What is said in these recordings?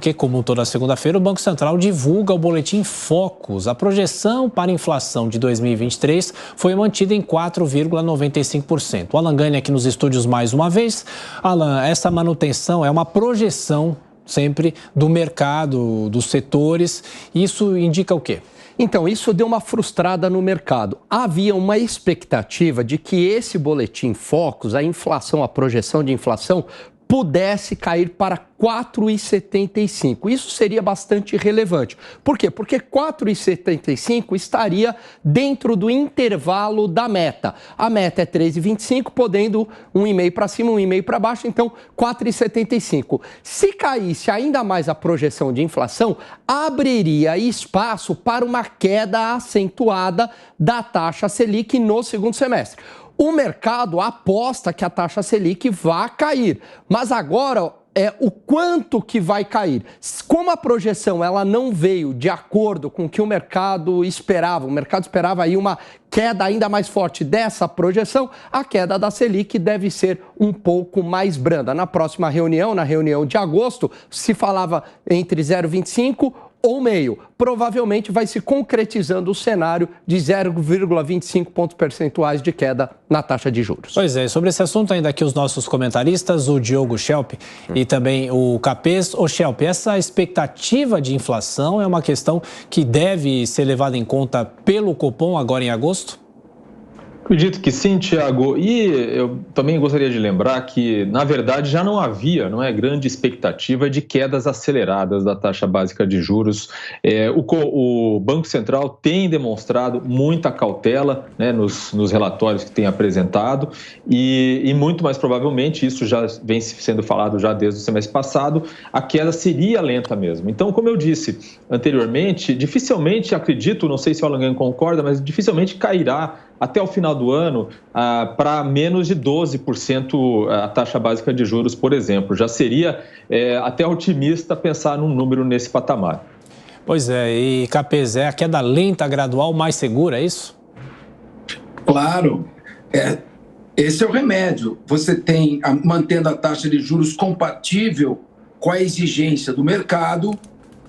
Porque, como toda segunda-feira, o Banco Central divulga o boletim Focus. A projeção para a inflação de 2023 foi mantida em 4,95%. O Alan Gani aqui nos estúdios mais uma vez. Alan, essa manutenção é uma projeção sempre do mercado, dos setores. Isso indica o quê? Então, isso deu uma frustrada no mercado. Havia uma expectativa de que esse boletim Focus, a inflação, a projeção de inflação, pudesse cair para 4,75. Isso seria bastante relevante. Por quê? Porque 4,75 estaria dentro do intervalo da meta. A meta é 3,25, podendo 1,5 para cima, 1,5 para baixo, então 4,75. Se caísse ainda mais a projeção de inflação, abriria espaço para uma queda acentuada da taxa Selic no segundo semestre. O mercado aposta que a taxa Selic vai cair, mas agora é o quanto que vai cair. Como a projeção ela não veio de acordo com o que o mercado esperava aí uma queda ainda mais forte dessa projeção, a queda da Selic deve ser um pouco mais branda. Na próxima reunião, na reunião de agosto, se falava entre 0,25 ou meio. Provavelmente vai se concretizando o cenário de 0,25 pontos percentuais de queda na taxa de juros. Pois é, sobre esse assunto ainda aqui os nossos comentaristas, o Diogo Schelp e também o Capês. Ô Schelp, essa expectativa de inflação é uma questão que deve ser levada em conta pelo Copom agora em agosto? Acredito que sim, Tiago. E eu também gostaria de lembrar que, na verdade, já não havia, grande expectativa de quedas aceleradas da taxa básica de juros. O Banco Central tem demonstrado muita cautela, nos relatórios que tem apresentado e muito mais provavelmente, isso já vem sendo falado já desde o semestre passado, a queda seria lenta mesmo. Então, como eu disse anteriormente, dificilmente, acredito, não sei se o Alan Gani concorda, mas dificilmente cairá até o final do ano para menos de 12% a taxa básica de juros, por exemplo. Já seria até otimista pensar num número nesse patamar. Pois é, e Capês, é a queda lenta, gradual, mais segura, é isso? Claro, esse é o remédio. Você tem, mantendo a taxa de juros compatível com a exigência do mercado,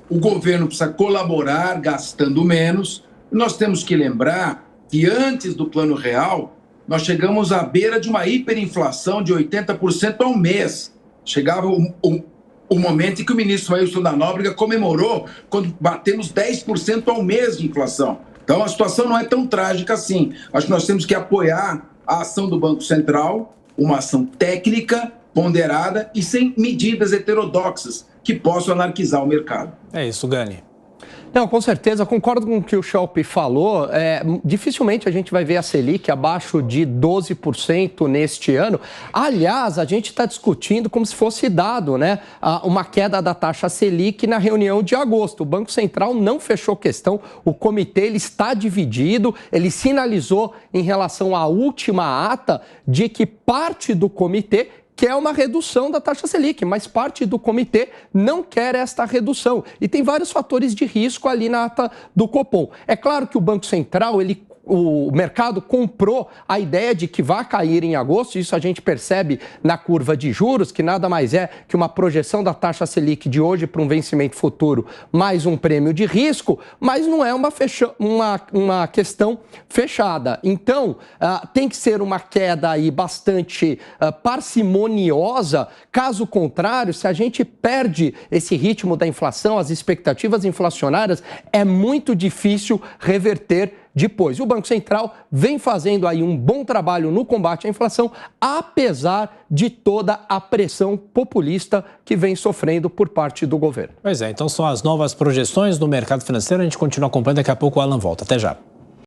o governo precisa colaborar gastando menos. Nós temos que lembrar que antes do Plano Real, nós chegamos à beira de uma hiperinflação de 80% ao mês. Chegava o momento em que o ministro Ailton da Nóbrega comemorou quando batemos 10% ao mês de inflação. Então, a situação não é tão trágica assim. Acho que nós temos que apoiar a ação do Banco Central, uma ação técnica, ponderada e sem medidas heterodoxas que possam anarquizar o mercado. É isso, Gani. Não, com certeza, concordo com o que o Schelp falou. Dificilmente a gente vai ver a Selic abaixo de 12% neste ano. Aliás, a gente está discutindo como se fosse dado, uma queda da taxa Selic na reunião de agosto. O Banco Central não fechou questão, o comitê ele está dividido, ele sinalizou em relação à última ata de que parte do comitê quer uma redução da taxa Selic, mas parte do comitê não quer esta redução. E tem vários fatores de risco ali na ata do Copom. É claro que o Banco Central, o mercado comprou a ideia de que vai cair em agosto, isso a gente percebe na curva de juros, que nada mais é que uma projeção da taxa Selic de hoje para um vencimento futuro, mais um prêmio de risco, mas não é uma questão fechada. Então, tem que ser uma queda aí bastante parcimoniosa, caso contrário, se a gente perde esse ritmo da inflação, as expectativas inflacionárias, é muito difícil reverter depois. O Banco Central vem fazendo aí um bom trabalho no combate à inflação, apesar de toda a pressão populista que vem sofrendo por parte do governo. Pois é, então são as novas projeções do mercado financeiro. A gente continua acompanhando, daqui a pouco o Alan volta. Até já.